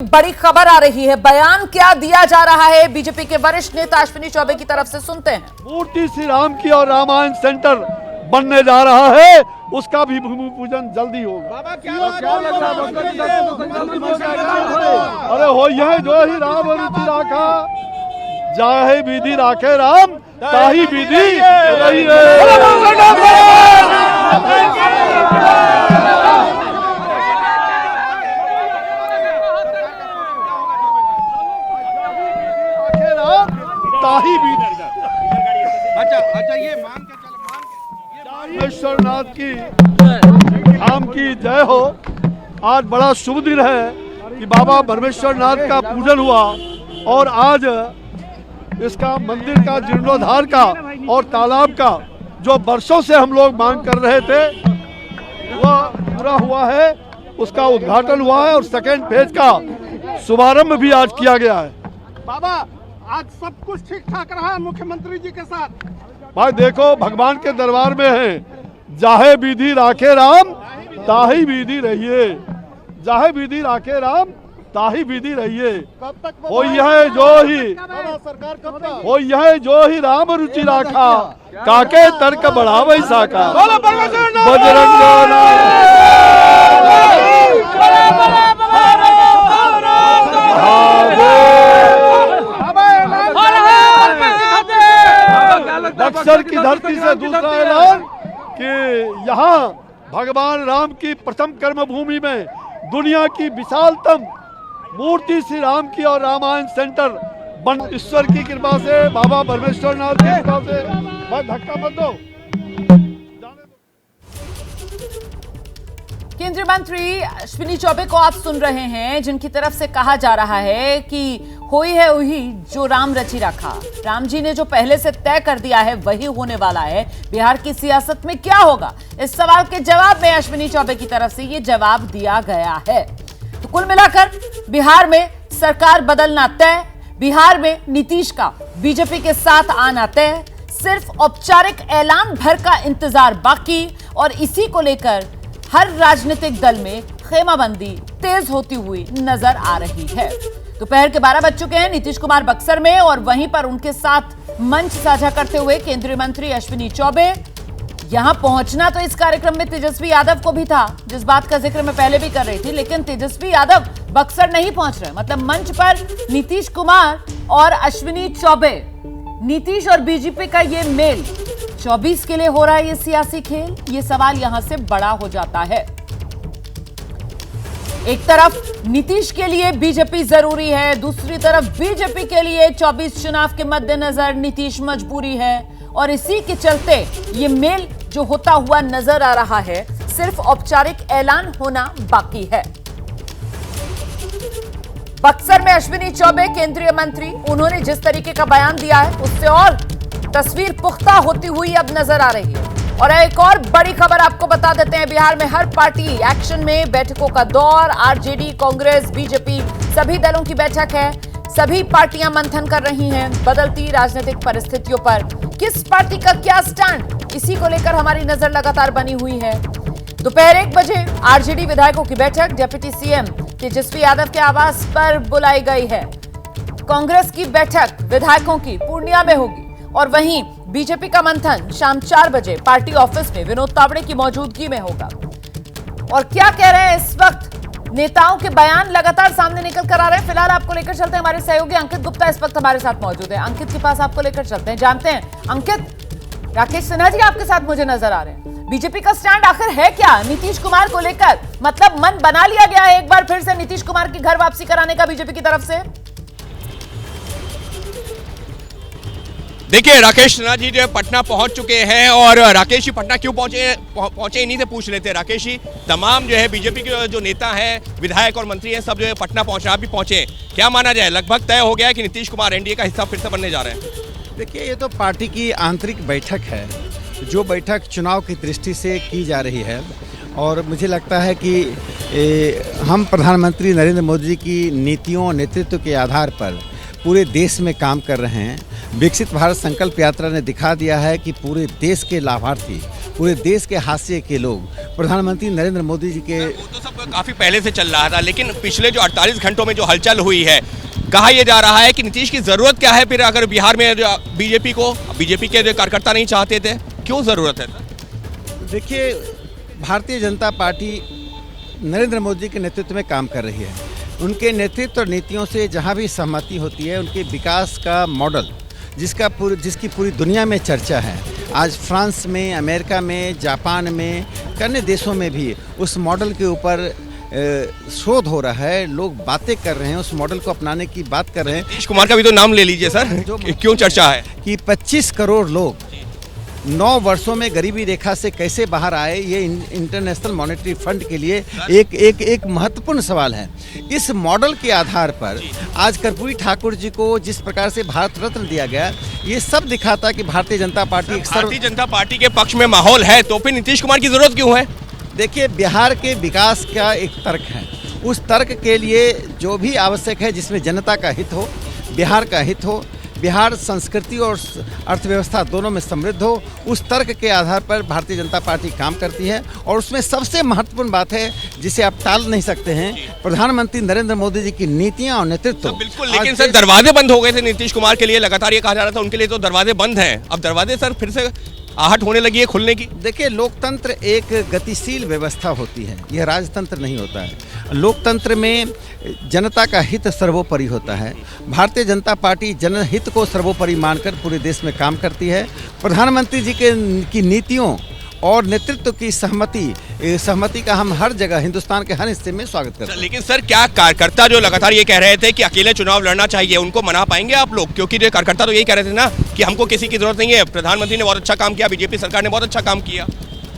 बड़ी खबर आ रही है, बयान क्या दिया जा रहा है बीजेपी के वरिष्ठ नेता अश्विनी चौबे की तरफ से, सुनते हैं। मूर्ति श्री राम की और रामायण सेंटर बनने जा रहा है, उसका भी भूमि पूजन जल्दी होगा। बाबा क्या लग रहा है? अरे हो यह जो ही राम रुचि राखा, जाहे विधि राखे राम, ताही विधि रही परमेश्वरनाथ की धाम की जय हो। आज बड़ा शुभ दिन है कि बाबा परमेश्वरनाथ का पूजन हुआ और आज इसका मंदिर का जीर्णोद्धार का और तालाब का जो वर्षों से हम लोग मांग कर रहे थे वह पूरा हुआ है, उसका उद्घाटन हुआ है और सेकेंड फेज का शुभारंभ भी आज किया गया है। बाबा आज सब कुछ ठीक ठाक रहा मुख्यमंत्री जी के साथ। भाई देखो, भगवान के दरबार में है, जाहे विधि राखे राम ताही विधि रहिए, जाहे विधि राखे राम ताही विधि रहिए। कब तक हो यह जो ही सरकार कब तक हो यह जो ही राम रुचि राखा, काके तर्क बढ़ावै साका, बजरंग बक्सर की धरती से दूसरा ऐलान कि यहाँ भगवान राम की प्रथम कर्म भूमि में दुनिया की विशालतम मूर्ति श्री राम की और रामायण सेंटर बन, ईश्वर की कृपा से, बाबा परमेश्वरनाथ की कृपा से। बस धक्का मत दो। केंद्रीय मंत्री अश्विनी चौबे को आप सुन रहे हैं, जिनकी तरफ से कहा जा रहा है कि होई है वही जो राम रची रखा। राम जी ने जो पहले से तय कर दिया है वही होने वाला है। बिहार की सियासत में क्या होगा, इस सवाल के जवाब में अश्विनी चौबे की तरफ से ये जवाब दिया गया है। तो कुल मिलाकर बिहार में सरकार बदलना तय, बिहार में नीतीश का बीजेपी के साथ आना तय, सिर्फ औपचारिक ऐलान भर का इंतजार बाकी। और इसी को लेकर हर राजनीतिक दल में खेमाबंदी तेज होती हुई नजर आ रही है। दोपहर के 12 बज चुके हैं। नीतीश कुमार बक्सर में और वहीं पर उनके साथ मंच साझा करते हुए केंद्रीय मंत्री अश्विनी चौबे। यहां पहुंचना तो इस कार्यक्रम में तेजस्वी यादव को भी था, जिस बात का जिक्र मैं पहले भी कर रही थी, लेकिन तेजस्वी यादव बक्सर नहीं पहुंच रहे। मतलब मंच पर नीतीश कुमार और अश्विनी चौबे, नीतीश और बीजेपी का ये मेल 24 के लिए हो रहा है ये सियासी खेल। ये सवाल यहां से बड़ा हो जाता है। एक तरफ नीतीश के लिए बीजेपी जरूरी है, दूसरी तरफ बीजेपी के लिए 24 चुनाव के मद्देनजर नीतीश मजबूरी है। और इसी के चलते ये मेल जो होता हुआ नजर आ रहा है, सिर्फ औपचारिक ऐलान होना बाकी है। बक्सर में अश्विनी चौबे केंद्रीय मंत्री, उन्होंने जिस तरीके का बयान दिया है उससे और तस्वीर पुख्ता होती हुई अब नजर आ रही है। और एक और बड़ी खबर आपको बता देते हैं, बिहार में हर पार्टी एक्शन में, बैठकों का दौर, आरजेडी, कांग्रेस, बीजेपी सभी दलों की बैठक है। सभी पार्टियां मंथन कर रही हैं बदलती राजनीतिक परिस्थितियों पर। किस पार्टी का क्या स्टैंड, इसी को लेकर हमारी नजर लगातार बनी हुई है। दोपहर 1 बजे आरजेडी विधायकों की बैठक डिप्टी सीएम तेजस्वी यादव के आवास पर बुलाई गई है। कांग्रेस की बैठक विधायकों की पूर्णिया में होगी और वहीं बीजेपी का मंथन शाम 4 बजे पार्टी ऑफिस में विनोद तावड़े की मौजूदगी में होगा। और क्या कह रहे हैं इस वक्त नेताओं के बयान लगातार सामने निकल कर आ रहे हैं। फिलहाल आपको लेकर चलते हैं, हमारे सहयोगी अंकित गुप्ता इस वक्त हमारे साथ मौजूद है। अंकित के पास आपको लेकर चलते हैं, जानते हैं। अंकित, राकेश सिन्हा जी आपके साथ मुझे नजर आ रहे हैं। बीजेपी का स्टैंड आखिर है क्या नीतीश कुमार को लेकर? मतलब मन बना लिया गया है एक बार फिर से नीतीश कुमार की घर वापसी कराने का बीजेपी की तरफ से? देखिए, राकेश सिन्हा जी जो पटना पहुंच चुके हैं और राकेश जी पटना क्यों पहुंचे इन्हीं से पूछ लेते हैं। राकेश जी, तमाम जो है बीजेपी के जो नेता हैं, विधायक और मंत्री हैं, सब जो है पटना पहुंच रहे हैं, आप भी पहुंचे। क्या माना जाए, लगभग तय हो गया है कि नीतीश कुमार एनडीए का हिस्सा फिर से बनने जा रहे हैं? देखिए, ये तो पार्टी की आंतरिक बैठक है, जो बैठक चुनाव की दृष्टि से की जा रही है। और मुझे लगता है कि हम प्रधानमंत्री नरेंद्र मोदी जी की नीतियों, नेतृत्व के आधार पर पूरे देश में काम कर रहे हैं। विकसित भारत संकल्प यात्रा ने दिखा दिया है कि पूरे देश के लाभार्थी पूरे देश के हाशिए के लोग प्रधानमंत्री नरेंद्र मोदी जी के वो तो सब काफी पहले से चल रहा था, लेकिन पिछले जो 48 घंटों में जो हलचल हुई है, कहा यह जा रहा है कि नीतीश की जरूरत क्या है फिर, अगर बिहार में बीजेपी के जो कार्यकर्ता नहीं चाहते थे, क्यों जरूरत है सर? देखिए, भारतीय जनता पार्टी नरेंद्र मोदी के नेतृत्व में काम कर रही है। उनके नेतृत्व और नीतियों से जहां भी सहमति होती है, उनके विकास का मॉडल जिसकी पूरी दुनिया में चर्चा है, आज फ्रांस में, अमेरिका में, जापान में, अन्य देशों में भी उस मॉडल के ऊपर शोध हो रहा है, लोग बातें कर रहे हैं, उस मॉडल को अपनाने की बात कर रहे हैं। नीतीश कुमार का भी तो नाम ले लीजिए सर, क्यों चर्चा है कि 25 करोड़ लोग 9 वर्षों में गरीबी रेखा से कैसे बाहर आए, ये इंटरनेशनल मॉनेटरी फंड के लिए एक महत्वपूर्ण सवाल है। इस मॉडल के आधार पर आज कर्पूरी ठाकुर जी को जिस प्रकार से भारत रत्न दिया गया, ये सब दिखाता कि भारतीय जनता पार्टी के पक्ष में माहौल है, तो फिर नीतीश कुमार की जरूरत क्यों है? देखिए, बिहार के विकास का एक तर्क है, उस तर्क के लिए जो भी आवश्यक है, जिसमें जनता का हित हो, बिहार का हित हो, बिहार संस्कृति और अर्थव्यवस्था दोनों में समृद्ध हो, उस तर्क के आधार पर भारतीय जनता पार्टी काम करती है। और उसमें सबसे महत्वपूर्ण बात है, जिसे आप टाल नहीं सकते हैं, प्रधानमंत्री नरेंद्र मोदी जी की नीतियां और नेतृत्व। बिल्कुल, लेकिन सर दरवाजे बंद हो गए थे नीतीश कुमार के लिए, लगातार ये कहा जा रहा था उनके लिए तो दरवाजे बंद हैं, अब दरवाजे सर फिर से आहट होने लगी है खुलने की। देखिए, लोकतंत्र एक गतिशील व्यवस्था होती है, यह राजतंत्र नहीं होता है। लोकतंत्र में जनता का हित सर्वोपरि होता है। भारतीय जनता पार्टी जनहित को सर्वोपरि मानकर पूरे देश में काम करती है। प्रधानमंत्री जी की नीतियों और नेतृत्व की सहमति का हम हर जगह, हिंदुस्तान के हर हिस्से में स्वागत करते हैं। लेकिन सर, क्या कार्यकर्ता जो लगातार ये कह रहे थे कि अकेले चुनाव लड़ना चाहिए, उनको मना पाएंगे आप लोग? क्योंकि जो कार्यकर्ता तो यही कह रहे थे ना कि हमको किसी की जरूरत नहीं है, प्रधानमंत्री ने बहुत अच्छा काम किया, बीजेपी सरकार ने बहुत अच्छा काम किया।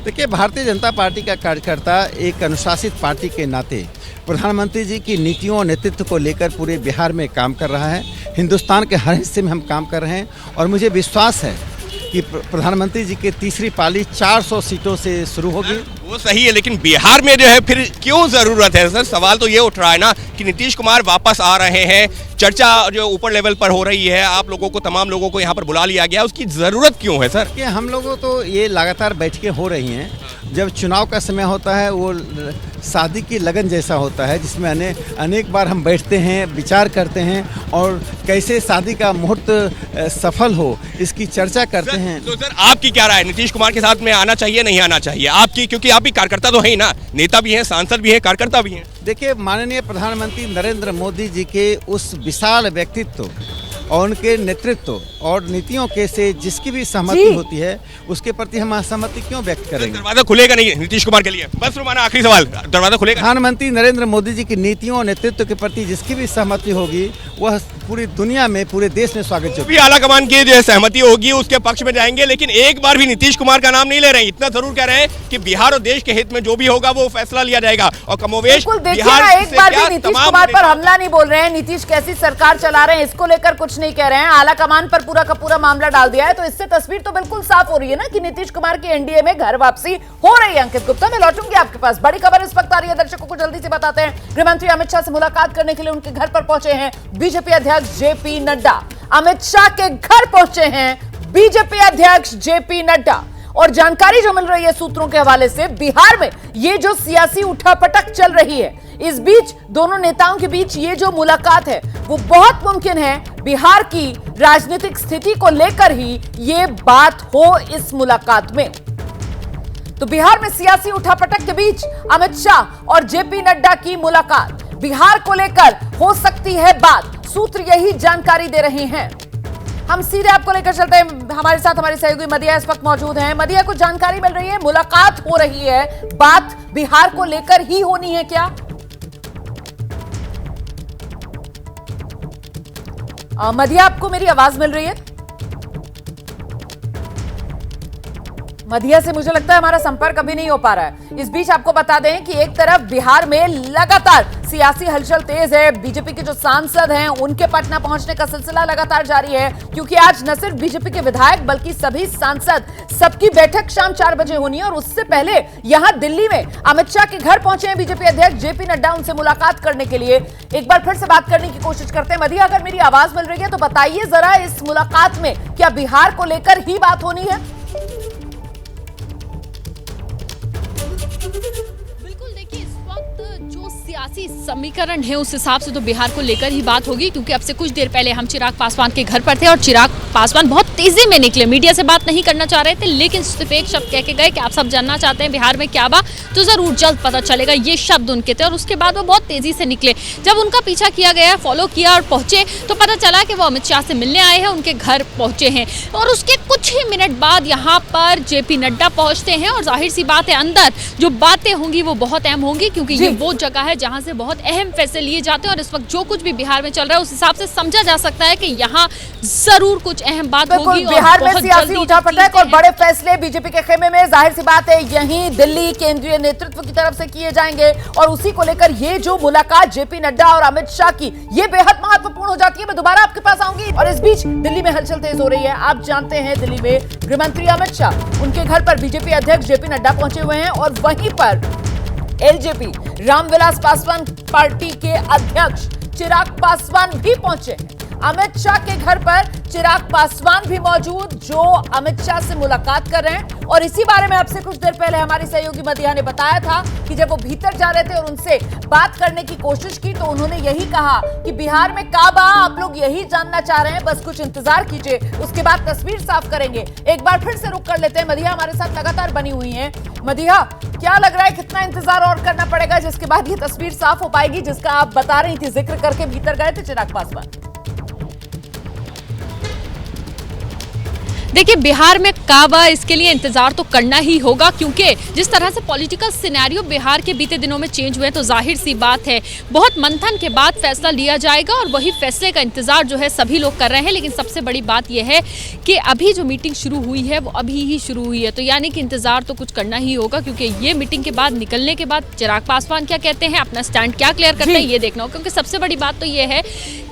देखिए, भारतीय जनता पार्टी का कार्यकर्ता एक अनुशासित पार्टी के नाते प्रधानमंत्री जी की नीतियों और नेतृत्व को लेकर पूरे बिहार में काम कर रहा है। हिंदुस्तान के हर हिस्से में हम काम कर रहे हैं और मुझे विश्वास है कि प्रधानमंत्री जी की तीसरी पाली 400 सीटों से शुरू होगी। वो सही है, लेकिन बिहार में जो है फिर क्यों जरूरत है सर? सवाल तो ये उठ रहा है ना कि नीतीश कुमार वापस आ रहे हैं, चर्चा जो ऊपर लेवल पर हो रही है, आप लोगों को, तमाम लोगों को यहाँ पर बुला लिया गया, उसकी जरूरत क्यों है सर? कि हम लोगों तो ये लगातार बैठकें हो रही हैं। जब चुनाव का समय होता है, वो शादी की लगन जैसा होता है, जिसमें अनेक बार हम बैठते हैं, विचार करते हैं और कैसे शादी का मुहूर्त सफल हो, इसकी चर्चा करते हैं। तो सर, आपकी क्या राय है, नीतीश कुमार के साथ में आना चाहिए नहीं आना चाहिए आपकी? क्योंकि आप भी कार्यकर्ता तो है ही ना, नेता भी हैं, सांसद भी हैं, कार्यकर्ता भी हैं। देखिए, माननीय प्रधानमंत्री नरेंद्र मोदी जी के उस विशाल व्यक्तित्व और उनके नेतृत्व और नीतियों के से जिसकी भी सहमति होती है, उसके प्रति हम असहमति क्यों व्यक्त करेंगे? दरवाजा खुलेगा नहीं नीतीश कुमार के लिए? बस रुमाना, आखिरी सवाल, दरवाजा खुलेगा? प्रधानमंत्री नरेंद्र मोदी जी की नीतियों और नेतृत्व के प्रति जिसकी भी सहमति होगी, वह पूरी दुनिया में, पूरे देश में स्वागत होगी। आला कमान की जो सहमति होगी उसके पक्ष में जाएंगे, लेकिन एक बार भी नीतीश कुमार का नाम नहीं ले रहे हैं। इतना जरूर कह रहे हैं कि बिहार और देश के हित में जो भी होगा वो फैसला लिया जाएगा। और कमोवेश, बिहार एक बार भी नीतीश कुमार पर हमला नहीं बोल रहे हैं, नीतीश कैसी सरकार चला रहे हैं इसको लेकर कुछ नहीं कह रहे हैं, आला कमान पर पूरा का पूरा मामला डाल दिया है। तो इससे तस्वीर तो बिल्कुल साफ हो रही है ना कि नीतीश कुमार की एनडीए में घर वापसी हो रही है। अंकित गुप्ता, मैं लौटूंगी आपके पास। बड़ी खबर इस वक्त आ रही है, दर्शकों को जल्दी से बताते हैं। गृह मंत्री अमित शाह से मुलाकात करने के लिए उनके घर पर पहुंचे हैं बीजेपी अध्यक्ष जेपी नड्डा। अमित शाह के घर पहुंचे हैं बीजेपी अध्यक्ष जेपी नड्डा। और जानकारी जो मिल रही है सूत्रों के हवाले से, बिहार में ये जो सियासी उठापटक चल रही है, इस बीच दोनों नेताओं के बीच ये जो मुलाकात है, वो बहुत मुमकिन है बिहार की राजनीतिक स्थिति को लेकर ही ये बात हो इस मुलाकात में। तो बिहार में सियासी उठापटक के बीच अमित शाह और जेपी नड्डा की मुलाकात, बिहार को लेकर हो सकती है बात, सूत्र यही जानकारी दे रहे हैं। हम सीधे आपको लेकर चलते हैं, हमारे साथ हमारी सहयोगी मदिया इस वक्त मौजूद हैं। मदिया, कुछ जानकारी मिल रही है, मुलाकात हो रही है, बात बिहार को लेकर ही होनी है क्या? मदिया, आपको मेरी आवाज मिल रही है? मदिया से मुझे लगता है हमारा संपर्क अभी नहीं हो पा रहा है। इस बीच आपको बता दें कि एक तरफ बिहार में लगातार सियासी हलचल तेज है, बीजेपी के जो सांसद हैं उनके पटना पहुंचने का सिलसिला लगातार जारी है, क्योंकि आज न सिर्फ बीजेपी के विधायक बल्कि सभी सांसद, सबकी बैठक शाम 4 बजे होनी है। और उससे पहले यहां दिल्ली में अमित शाह के घर पहुंचे हैं बीजेपी अध्यक्ष जेपी नड्डा, उनसे मुलाकात करने के लिए। एक बार फिर से बात करने की कोशिश करते हैं। मदिया, अगर मेरी आवाज मिल रही है तो बताइए जरा, इस मुलाकात में क्या बिहार को लेकर ही बात होनी है? सियासी समीकरण है उस हिसाब से तो बिहार को लेकर ही बात होगी, क्योंकि अब से कुछ देर पहले हम चिराग पासवान के घर पर थे और चिराग पासवान बहुत तेजी में निकले, मीडिया से बात नहीं करना चाह रहे थे, लेकिन सिर्फ एक शब्द कह के गए कि आप सब जानना चाहते हैं बिहार में क्या बा तो जरूर जल्द पता चलेगा, ये शब्द उनके थे। और उसके बाद वो बहुत तेजी से निकले। जब उनका पीछा किया गया, फॉलो किया और पहुंचे तो पता चला कि वो अमित शाह से मिलने आए हैं, उनके घर पहुंचे हैं। और उसके कुछ ही मिनट बाद यहाँ पर जेपी नड्डा पहुंचते हैं और जाहिर सी बात है अंदर जो बातें होंगी वो बहुत अहम होंगी, क्योंकि ये वो जगह है जहां से बहुत अहम फैसले लिए जाते हैं। और इस वक्त जो कुछ भी बिहार में चल रहा है उस हिसाब से समझा जा सकता है कि यहाँ जरूर कुछ अहम बात होगी। बिहार में सियासी उठापटक और बड़े फैसले बीजेपी के खेमे में, जाहिर सी बात है यहीं दिल्ली केंद्रीय नेतृत्व की तरफ से किए जाएंगे। और उसी को लेकर ये जो मुलाकात जेपी नड्डा और अमित शाह की, ये बेहद महत्वपूर्ण हो जाती है। मैं दोबारा आपके पास आऊंगी। और इस बीच दिल्ली में हलचल तेज हो रही है। आप जानते हैं दिल्ली में गृहमंत्री अमित शाह, उनके घर पर बीजेपी अध्यक्ष जेपी नड्डा पहुंचे हुए हैं और वहीं पर एलजेपी रामविलास पासवान पार्टी के अध्यक्ष चिराग पासवान भी पहुंचे। अमित शाह के घर पर चिराग पासवान भी मौजूद, जो अमित शाह से मुलाकात कर रहे हैं। और इसी बारे में आपसे कुछ देर पहले हमारी सहयोगी मदिहा ने बताया था कि जब वो भीतर जा रहे थे और उनसे बात करने की कोशिश की तो उन्होंने यही कहा कि बिहार में काबा आप लोग यही जानना चाह रहे हैं, बस कुछ इंतजार कीजिए, उसके बाद तस्वीर साफ करेंगे। एक बार फिर से रुक कर लेते हैं। मदिहा हमारे साथ लगातार बनी हुई है। मदिहा, क्या लग रहा है कितना इंतजार और करना पड़ेगा जिसके बाद ये तस्वीर साफ हो पाएगी, जिसका आप बता रही थी, जिक्र करके भीतर गए थे चिराग पासवान? देखिए, बिहार में काबा इसके लिए इंतजार तो करना ही होगा, क्योंकि जिस तरह से पॉलिटिकल सिनेरियो बिहार के बीते दिनों में चेंज हुए तो जाहिर सी बात है बहुत मंथन के बाद फैसला लिया जाएगा और वही फैसले का इंतजार जो है सभी लोग कर रहे हैं। लेकिन सबसे बड़ी बात यह है कि अभी जो मीटिंग शुरू हुई है वो अभी ही शुरू हुई है, तो यानी कि इंतजार तो कुछ करना ही होगा, क्योंकि ये मीटिंग के बाद निकलने के बाद चिराग पासवान क्या कहते हैं, अपना स्टैंड क्या क्लियर करते हैं, ये देखना होगा। क्योंकि सबसे बड़ी बात तो ये है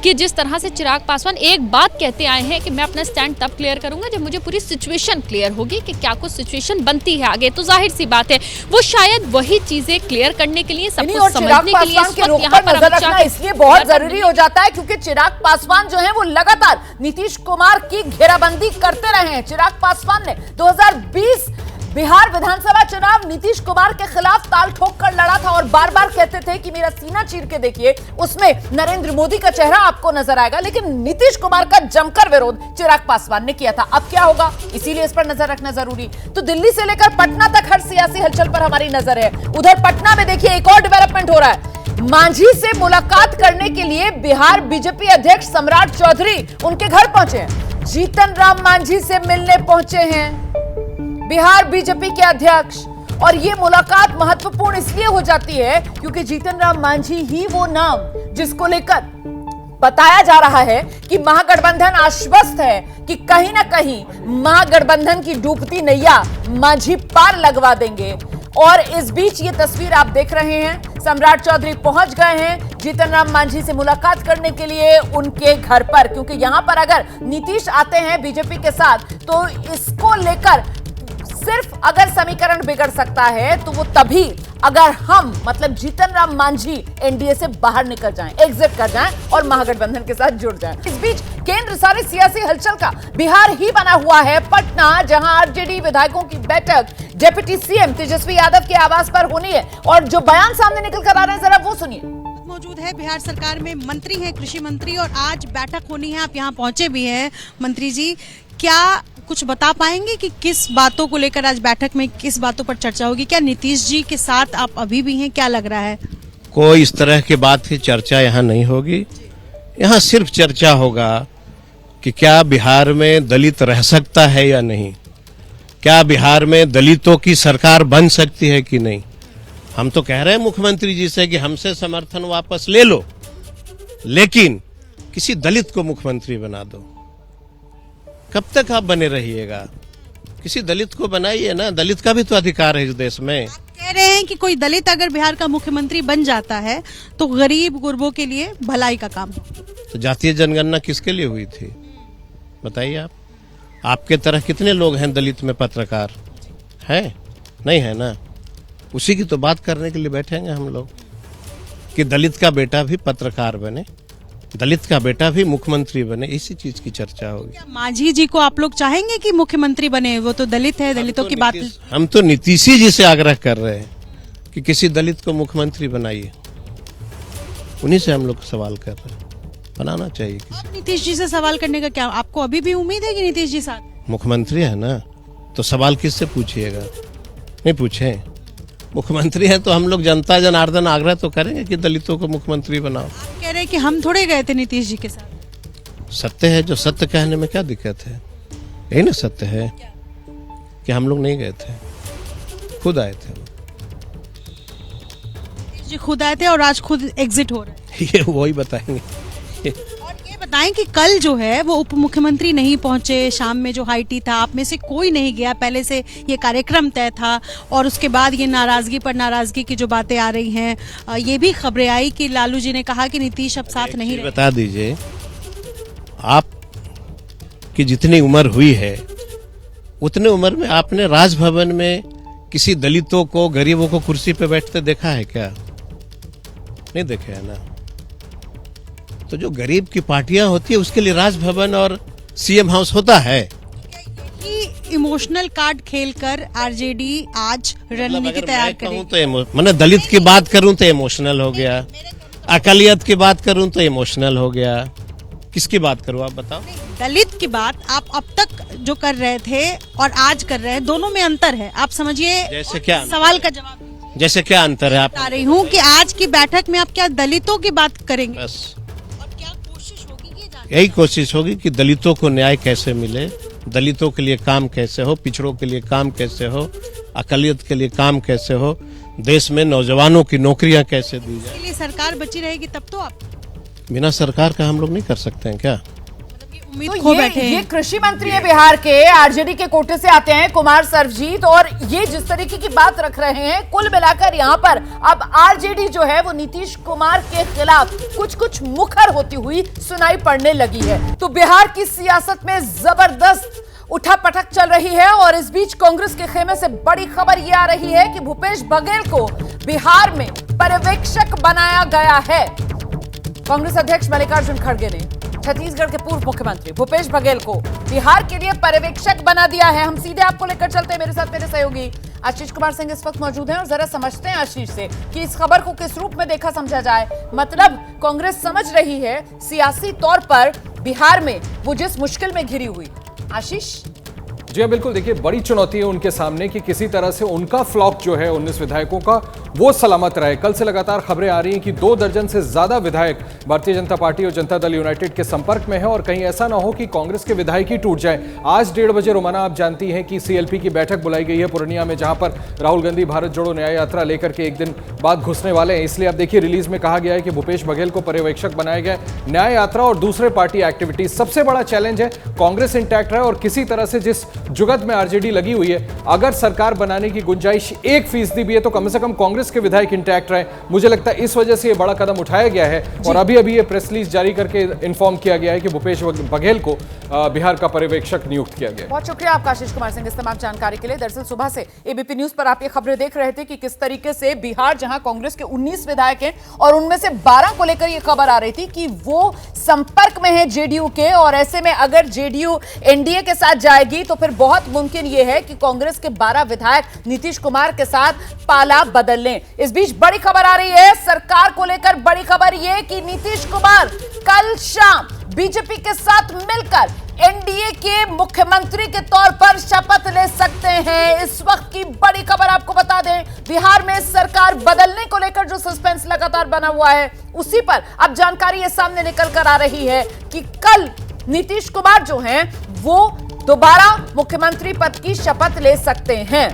कि जिस तरह से चिराग पासवान एक बात कहते आए हैं कि मैं अपना स्टैंड तब क्लियर करूंगा जब मुझे पूरी सिचुएशन क्लियर होगी कि क्या कुछ सिचुएशन बनती है आगे, तो जाहिर सी बात है वो शायद वही चीजें क्लियर करने के लिए, सब कुछ समझने के लिए यहाँ पर नजर रखना इसलिए बहुत जरूरी हो जाता है, क्योंकि चिराग पासवान जो है वो लगातार नीतीश कुमार की घेराबंदी करते रहे हैं। चिराग पासवान ने 2020 बिहार विधानसभा चुनाव नीतीश कुमार के खिलाफ ताल ठोक कर लड़ा था और बार बार कहते थे कि मेरा सीना चीर के देखिए, उसमें नरेंद्र मोदी का चेहरा आपको नजर आएगा। लेकिन नीतीश कुमार का जमकर विरोध चिराग पासवान ने किया था। अब क्या होगा, इसीलिए इस पर नजर रखना जरूरी। तो दिल्ली से लेकर पटना तक हर सियासी हलचल पर हमारी नजर है। उधर पटना में देखिए एक और डेवलपमेंट हो रहा है। मांझी से मुलाकात करने के लिए बिहार बीजेपी अध्यक्ष सम्राट चौधरी उनके घर पहुंचे हैं। जीतन राम मांझी से मिलने पहुंचे हैं बिहार बीजेपी के अध्यक्ष। और ये मुलाकात महत्वपूर्ण इसलिए हो जाती है क्योंकि जीतन राम मांझी ही वो नाम जिसको लेकर बताया जा रहा है कि महागठबंधन आश्वस्त है कि कहीं ना कहीं महागठबंधन की डूबती नैया मांझी पार लगवा देंगे। और इस बीच ये तस्वीर आप देख रहे हैं, सम्राट चौधरी पहुंच गए हैं जीतन राम मांझी से मुलाकात करने के लिए उनके घर पर, क्योंकि यहां पर अगर नीतीश आते हैं बीजेपी के साथ तो इसको लेकर सिर्फ अगर समीकरण बिगड़ सकता है तो वो तभी अगर हम मतलब जीतन राम मांझी एनडीए से बाहर निकल जाएं, एग्जिट कर जाएं और महागठबंधन के साथ जुड़ जाएं। इस बीच केंद्र सारे सियासी हलचल का बिहार ही बना हुआ है। पटना, जहां आरजेडी विधायकों की बैठक डिप्टी सीएम तेजस्वी यादव के आवास पर होनी है और जो बयान सामने निकल कर आ रहे हैं जरा वो सुनिए। मौजूद है बिहार सरकार में मंत्री हैं, कृषि मंत्री, और आज बैठक होनी है। आप यहाँ पहुंचे भी हैं मंत्री जी, क्या कुछ बता पाएंगे कि किस बातों को लेकर आज बैठक में किस बातों पर चर्चा होगी? क्या नीतीश जी के साथ आप अभी भी हैं, क्या लग रहा है? कोई इस तरह की बात की चर्चा यहाँ नहीं होगी। यहाँ सिर्फ चर्चा होगा कि क्या बिहार में दलित रह सकता है या नहीं, क्या बिहार में दलितों की सरकार बन सकती है कि नहीं। हम तो कह रहे हैं मुख्यमंत्री जी से कि हमसे समर्थन वापस ले लो, लेकिन किसी दलित को मुख्यमंत्री बना दो। कब तक आप बने रहिएगा? किसी दलित को बनाइए ना, दलित का भी तो अधिकार है इस देश में। आप कह रहे हैं कि कोई दलित अगर बिहार का मुख्यमंत्री बन जाता है तो गरीब गुरबों के लिए भलाई का काम हो। तो जातीय जनगणना किसके लिए हुई थी बताइए आप? आपके तरह कितने लोग हैं दलित में पत्रकार? हैं? नहीं है ना। उसी की तो बात करने के लिए बैठेंगे हम लोग कि दलित का बेटा भी पत्रकार बने, दलित का बेटा भी मुख्यमंत्री बने, इसी चीज की चर्चा होगी। मांझी जी को आप लोग चाहेंगे कि मुख्यमंत्री बने? वो तो दलित है, दलितों की बात। हम तो नीतीश जी से आग्रह कर रहे हैं कि किसी दलित को मुख्यमंत्री बनाइए। उन्हीं से हम लोग सवाल कर रहे हैं। बनाना चाहिए किसी। आप नीतीश जी से सवाल करने का क्या आपको अभी भी उम्मीद है कि नीतीश जी साथ? मुख्यमंत्री है ना, तो सवाल किससे पूछिएगा? नहीं पूछे। मुख्यमंत्री है तो हम लोग जनता जनार्दन आग्रह तो करेंगे कि दलितों को मुख्यमंत्री बनाओ। आप कह रहे हैं कि हम थोड़े गए थे नीतीश जी के साथ। सत्य है, जो सत्य कहने में क्या दिक्कत है? यही ना सत्य है कि हम लोग नहीं गए थे, खुद आए थे। नीतीश जी खुद आए थे और आज खुद एग्जिट हो रहे हैं। ये वही बताएंगे। और ये बताएं कि कल जो है वो उप मुख्यमंत्री नहीं पहुंचे, शाम में जो हाई टी था आप में से कोई नहीं गया, पहले से ये कार्यक्रम तय था और उसके बाद ये नाराजगी पर नाराजगी की जो बातें आ रही हैं, ये भी खबरें आई कि लालू जी ने कहा कि नीतीश अब साथ नहीं रहे। बता दीजिए, आप की जितनी उम्र हुई है उतने उम्र में आपने राजभवन में किसी दलितों को, गरीबों को कुर्सी पे बैठते देखा है क्या? नहीं देखे है ना। तो जो गरीब की पार्टियां होती है उसके लिए राजभवन और सीएम हाउस होता है। यही इमोशनल कार्ड खेलकर आरजेडी आज रणनीति तैयार करेगी। तो मैंने दलित की बात करूं तो इमोशनल हो गया, अकलियत की बात करूं तो इमोशनल हो गया। किसकी बात करूं आप बताओ? दलित की बात आप अब तक जो कर रहे थे और आज कर रहे हैं, दोनों में अंतर है। आप समझिए। जैसे क्या? सवाल का जवाब जैसे क्या अंतर है? आप बता रही हूँ कि आज की बैठक में आप क्या दलितों की बात करेंगे? बस और क्या कोशिश होगी ये जानने? यही कोशिश होगी कि दलितों को न्याय कैसे मिले, दलितों के लिए काम कैसे हो, पिछड़ों के लिए काम कैसे हो, अकलियत के लिए काम कैसे हो, देश में नौजवानों की नौकरियां कैसे दी जाए। इसके लिए सरकार बची रहेगी तब तो आप बिना सरकार का हम लोग नहीं कर सकते हैं क्या? उम्मीद तो खो बैठे हैं। ये कृषि मंत्री है बिहार के, आरजेडी के कोटे से आते हैं कुमार सर्वजीत, और ये जिस तरीके की बात रख रहे हैं, कुल मिलाकर यहाँ पर अब आरजेडी जो है वो नीतीश कुमार के खिलाफ कुछ कुछ मुखर होती हुई सुनाई पड़ने लगी है। तो बिहार की सियासत में जबरदस्त उठापटक चल रही है और इस बीच कांग्रेस के खेमे से बड़ी खबर ये आ रही है कि भूपेश बघेल को बिहार में पर्यवेक्षक बनाया गया है। कांग्रेस अध्यक्ष मल्लिकार्जुन खड़गे ने छत्तीसगढ़ के पूर्व मुख्यमंत्री भूपेश बघेल को बिहार के लिए पर्यवेक्षक बना दिया है। हम सीधे आपको लेकर चलते हैं, मेरे साथ मेरे सहयोगी आशीष कुमार सिंह इस वक्त मौजूद हैं और जरा समझते हैं आशीष से कि इस खबर को किस रूप में देखा समझा जाए। मतलब कांग्रेस समझ रही है सियासी तौर पर बिहार में वो जिस मुश्किल में घिरी हुई। आशीष जी हाँ, बिल्कुल। देखिए, बड़ी चुनौती है उनके सामने कि किसी तरह से उनका फ्लॉक जो है 19 विधायकों का वो सलामत रहे। कल से लगातार खबरें आ रही हैं कि 2 दर्जन से ज्यादा विधायक भारतीय जनता पार्टी और जनता दल यूनाइटेड के संपर्क में है और कहीं ऐसा ना हो कि कांग्रेस के विधायक ही टूट जाए। आज 1:30 बजे रोमाना आप जानती हैं कि सीएलपी की बैठक बुलाई गई है पूर्णिया में, जहां पर राहुल गांधी भारत जोड़ो न्याय यात्रा लेकर के एक दिन बाद घुसने वाले हैं। इसलिए अब देखिए, रिलीज में कहा गया है कि भूपेश बघेल को पर्यवेक्षक बनाया गया। न्याय यात्रा और दूसरे पार्टी एक्टिविटीज सबसे बड़ा चैलेंज है। कांग्रेस इंटैक्ट रहे और किसी तरह से जिस जुगत में आरजेडी लगी हुई है, अगर सरकार बनाने की गुंजाइश 1% भी है तो कम से कम कांग्रेस के विधायक इंटैक्ट रहे। मुझे लगता है इस वजह से ये बड़ा कदम उठाया गया है और अभी ये प्रेस रिलीज जारी करके इन्फॉर्म किया गया है कि भूपेश बघेल को बिहार का पर्यवेक्षक नियुक्त किया गया। बहुत शुक्रिया आपका आशीष कुमार सिंह इस तमाम जानकारी के लिए। दरअसल सुबह से एबीपी न्यूज पर आप ये खबरें देख रहे थे कि किस तरीके से बिहार, जहां कांग्रेस के 19 विधायक हैं और उनमें से 12 को लेकर ये खबर आ रही थी कि वो संपर्क में है जेडीयू के, और ऐसे में अगर जेडीयू एनडीए के साथ जाएगी तो फिर बहुत मुमकिन ये है कि कांग्रेस के 12 विधायक नीतीश कुमार के साथ पाला बदल लें। इस बीच बड़ी खबर आ रही है सरकार को लेकर। बड़ी खबर यह कि नीतीश कुमार कल शाम बीजेपी के साथ मिलकर एनडीए के मुख्यमंत्री के तौर पर शपथ ले सकते हैं। इस वक्त की बड़ी खबर आपको बता दें, बिहार में सरकार बदलने को लेकर जो सस्पेंस लगातार बना हुआ है, उसी पर अब जानकारी ये सामने निकल कर आ रही है कि कल नीतीश कुमार जो हैं वो दोबारा मुख्यमंत्री पद की शपथ ले सकते हैं।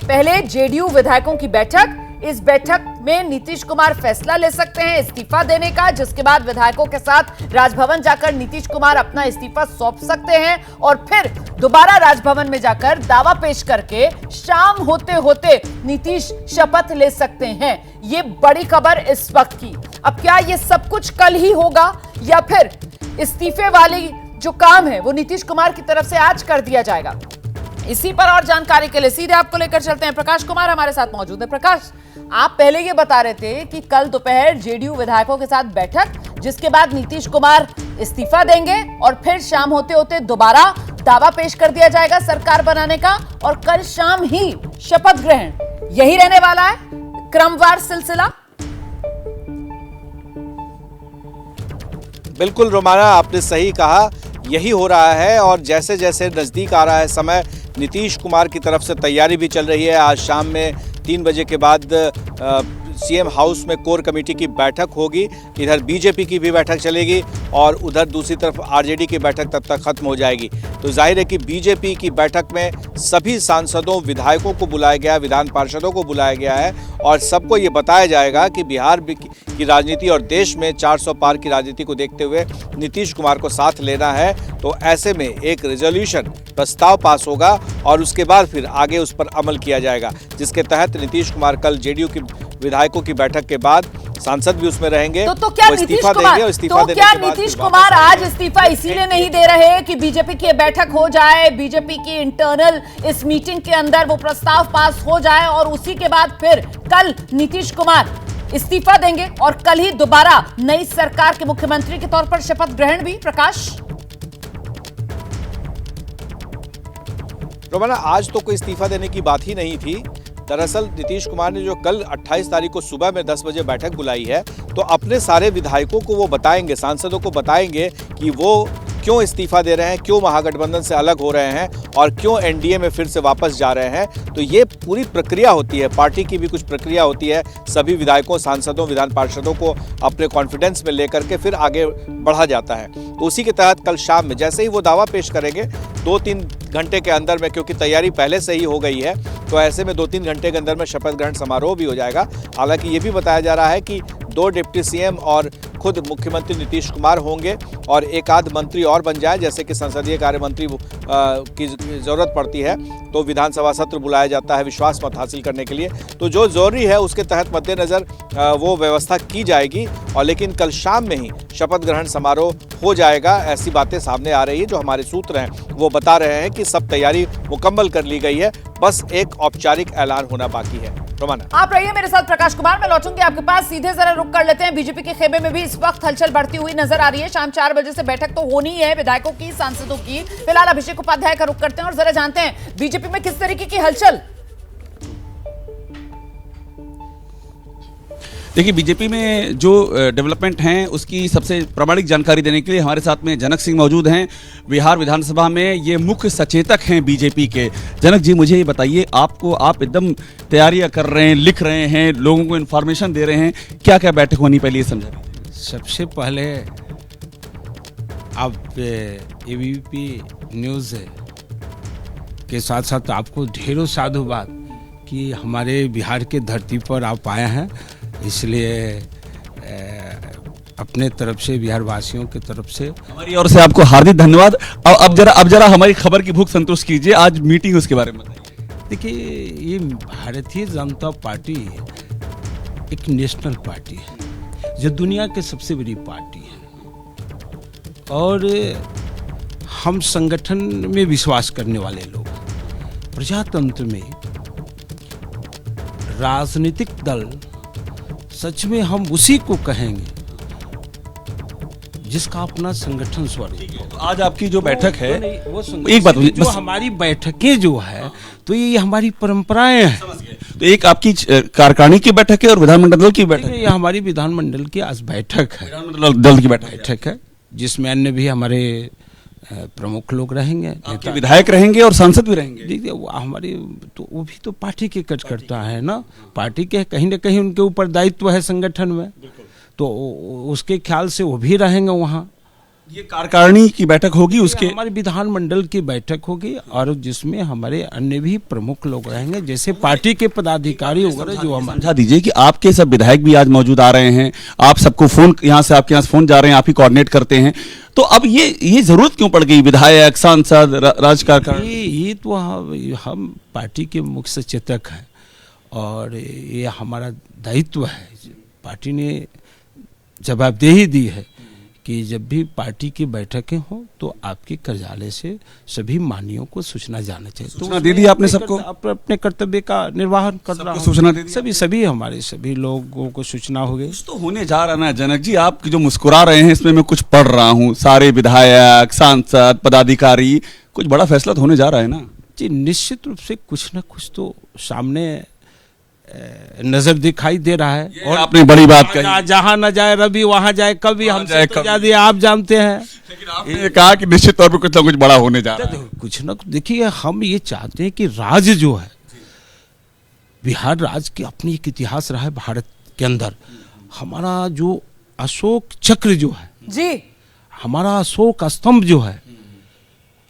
पहले जेडीयू विधायकों की बैठक, इस बैठक में नीतीश कुमार फैसला ले सकते हैं इस्तीफा देने का, जिसके बाद विधायकों के साथ राजभवन जाकर नीतीश कुमार अपना इस्तीफा सौंप सकते हैं और फिर दोबारा राजभवन में जाकर दावा पेश करके शाम होते होते नीतीश शपथ ले सकते हैं। ये बड़ी खबर इस वक्त की। अब क्या ये सब कुछ कल ही होगा या फिर इस्तीफे वाली जो काम है वो नीतीश कुमार की तरफ से आज कर दिया जाएगा? इसी पर और जानकारी के लिए सीधे आपको लेकर चलते हैं। प्रकाश कुमार हमारे साथ मौजूद है। प्रकाश, आप पहले ये बता रहे थे कि कल दोपहर जेडीयू विधायकों के साथ बैठक, जिसके बाद नीतीश कुमार इस्तीफा देंगे और फिर शाम होते होते दोबारा दावा पेश कर दिया जाएगा सरकार बनाने का और कल शाम ही शपथ ग्रहण। यही रहने वाला है क्रमवार सिलसिला? बिल्कुल रोमाना, आपने सही कहा, यही हो रहा है। और जैसे जैसे नज़दीक आ रहा है समय, नीतीश कुमार की तरफ से तैयारी भी चल रही है। आज शाम में 3 बजे के बाद सीएम हाउस में कोर कमेटी की बैठक होगी। इधर बीजेपी की भी बैठक चलेगी और उधर दूसरी तरफ आरजेडी की बैठक तब तक खत्म हो जाएगी। तो जाहिर है कि बीजेपी की बैठक में सभी सांसदों, विधायकों को बुलाया गया, विधान पार्षदों को बुलाया गया है और सबको ये बताया जाएगा कि बिहार की राजनीति और देश में 400 पार की राजनीति को देखते हुए नीतीश कुमार को साथ लेना है। तो ऐसे में एक रेजोल्यूशन प्रस्ताव पास होगा और उसके बाद फिर आगे उस पर अमल किया जाएगा, जिसके तहत नीतीश कुमार कल जेडीयू की विधायकों की बैठक के बाद सांसद भी उसमें रहेंगे। तो क्या नीतीश कुमार आज इस्तीफा इसीलिए नहीं दे रहे कि बीजेपी की बैठक हो जाए, बीजेपी की इंटरनल इस मीटिंग के अंदर वो प्रस्ताव पास हो जाए और उसी के बाद फिर कल नीतीश कुमार इस्तीफा देंगे और कल ही दोबारा नई सरकार के मुख्यमंत्री के तौर पर शपथ ग्रहण भी? प्रकाश, रोमाना, आज तो कोई इस्तीफा देने की बात ही नहीं थी। दरअसल नीतीश कुमार ने जो कल 28 तारीख को सुबह में 10 बजे बैठक बुलाई है, तो अपने सारे विधायकों को वो बताएंगे, सांसदों को बताएंगे कि वो क्यों इस्तीफा दे रहे हैं, क्यों महागठबंधन से अलग हो रहे हैं और क्यों एनडीए में फिर से वापस जा रहे हैं। तो ये पूरी प्रक्रिया होती है, पार्टी की भी कुछ प्रक्रिया होती है। सभी विधायकों, सांसदों, विधान पार्षदों को अपने कॉन्फिडेंस में लेकर के फिर आगे बढ़ा जाता है। तो उसी के तहत कल शाम में जैसे ही वो दावा पेश करेंगे, 2-3 घंटे के अंदर में, क्योंकि तैयारी पहले से ही हो गई है, तो ऐसे में 2-3 घंटे के अंदर में शपथ ग्रहण समारोह भी हो जाएगा। हालांकि ये भी बताया जा रहा है कि 2 डिप्टी सीएम और खुद मुख्यमंत्री नीतीश कुमार होंगे और एक आध मंत्री और बन जाए, जैसे कि संसदीय कार्य मंत्री की जरूरत पड़ती है तो विधानसभा सत्र बुलाया जाता है विश्वास मत हासिल करने के लिए। तो जो जरूरी है उसके तहत मद्देनजर वो व्यवस्था की जाएगी और लेकिन कल शाम में ही शपथ ग्रहण समारोह हो जाएगा। ऐसी बातें सामने आ रही है, जो हमारे सूत्र हैं वो बता रहे हैं कि सब तैयारी मुकम्मल कर ली गई है, बस एक औपचारिक ऐलान होना बाकी है। रोमाना, आप रहिए मेरे साथ। प्रकाश कुमार, मैं लौटूंगी आपके पास। सीधे जरा रुक कर लेते हैं। बीजेपी के खेमे में भी इस वक्त हलचल बढ़ती हुई नजर आ रही है। शाम 4 बजे से बैठक तो होनी है विधायकों की, सांसदों की। फिलहाल अभिषेक उपाध्याय का रुख करते हैं और जरा जानते हैं बीजेपी में किस तरीके की हलचल। देखिए, बीजेपी में जो डेवलपमेंट हैं उसकी सबसे प्रामाणिक जानकारी देने के लिए हमारे साथ में जनक सिंह मौजूद हैं। बिहार विधानसभा में ये मुख्य सचेतक हैं बीजेपी के। जनक जी, मुझे ये बताइए, आप एकदम तैयारियां कर रहे हैं, लिख रहे हैं, लोगों को इन्फॉर्मेशन दे रहे हैं, क्या क्या बैठक होनी, पहले ये समझा। सबसे पहले आप एबीपी न्यूज़ के साथ साथ आपको ढेरों साधुवाद कि हमारे बिहार के धरती पर आप आए हैं, इसलिए अपने तरफ से, बिहार वासियों की तरफ से, हमारी ओर से आपको हार्दिक धन्यवाद। अब जरा हमारी खबर की भूख संतुष्ट कीजिए। आज मीटिंग, उसके बारे में बताइए। देखिए, ये भारतीय जनता पार्टी एक नेशनल पार्टी है, जो दुनिया की सबसे बड़ी पार्टी है और हम संगठन में विश्वास करने वाले लोग। प्रजातंत्र में राजनीतिक दल सच में हम उसी को कहेंगे जिसका अपना संगठन स्वरूप। आज आपकी जो बैठक है, एक बात जो हमारी बैठकें जो है, तो ये हमारी परंपराएं हैं। तो एक आपकी कार्यकारिणी की बैठक है और विधानमंडल की बैठक है। ये हमारी विधानमंडल की आज बैठक है, विधानमंडल दल की बैठक है, जिसमें अन्य भी हमारे प्रमुख लोग रहेंगे, विधायक रहेंगे और सांसद भी रहेंगे। देखिए, वो हमारे तो वो भी तो पार्टी के कार्यकर्ता है ना, पार्टी के कहीं ना कहीं उनके ऊपर दायित्व है संगठन में, तो उसके ख्याल से वो भी रहेंगे वहाँ। ये कार्यकारिणी की बैठक होगी, उसके हमारी विधानमंडल की बैठक होगी और जिसमें हमारे अन्य भी प्रमुख लोग रहेंगे, जैसे पार्टी के पदाधिकारी वगैरह। जो हम समझा दीजिए कि आपके सब विधायक भी आज मौजूद आ रहे हैं, आप सबको फोन, यहाँ से आपके यहाँ से फोन जा रहे हैं, आप ही कोऑर्डिनेट करते हैं, तो अब ये जरूरत क्यों पड़ गई विधायक, सांसद, राजकारणी? ये तो हम पार्टी के मुख्य सचेतक हैं और ये हमारा दायित्व है। पार्टी ने जवाबदेही दी है कि जब भी पार्टी की बैठकें हो तो आपके कार्यालय से सभी मानियों को सूचना जाना चाहिए। सूचना दे दी आपने सबको? अपने कर्तव्य का निर्वाहन कर रहा हूं। सूचना दे दी? सभी हमारे सभी लोगों को सूचना हो गई। तो होने जा रहा ना जनक जी, आप जो मुस्कुरा रहे हैं इसमें मैं कुछ पढ़ रहा हूँ, सारे विधायक, सांसद, पदाधिकारी, कुछ बड़ा फैसला तो होने जा रहा है ना? जी, निश्चित रूप से कुछ ना कुछ तो सामने नजर दिखाई दे रहा है। और आपने बड़ी बात कही, जहाँ न जाए रवि वहाँ जाए कभी, हमसे तो ज्यादा आप जानते हैं। लेकिन आपने कहा कि निश्चित तौर पर कुछ ना कुछ बड़ा होने जा रहा है। कुछ ना कुछ देखिए, हम ये चाहते हैं कि राज्य जो है, बिहार राज्य की अपनी एक इतिहास रहा है भारत के अंदर। हमारा जो अशोक चक्र जो है जी, हमारा अशोक स्तंभ जो है,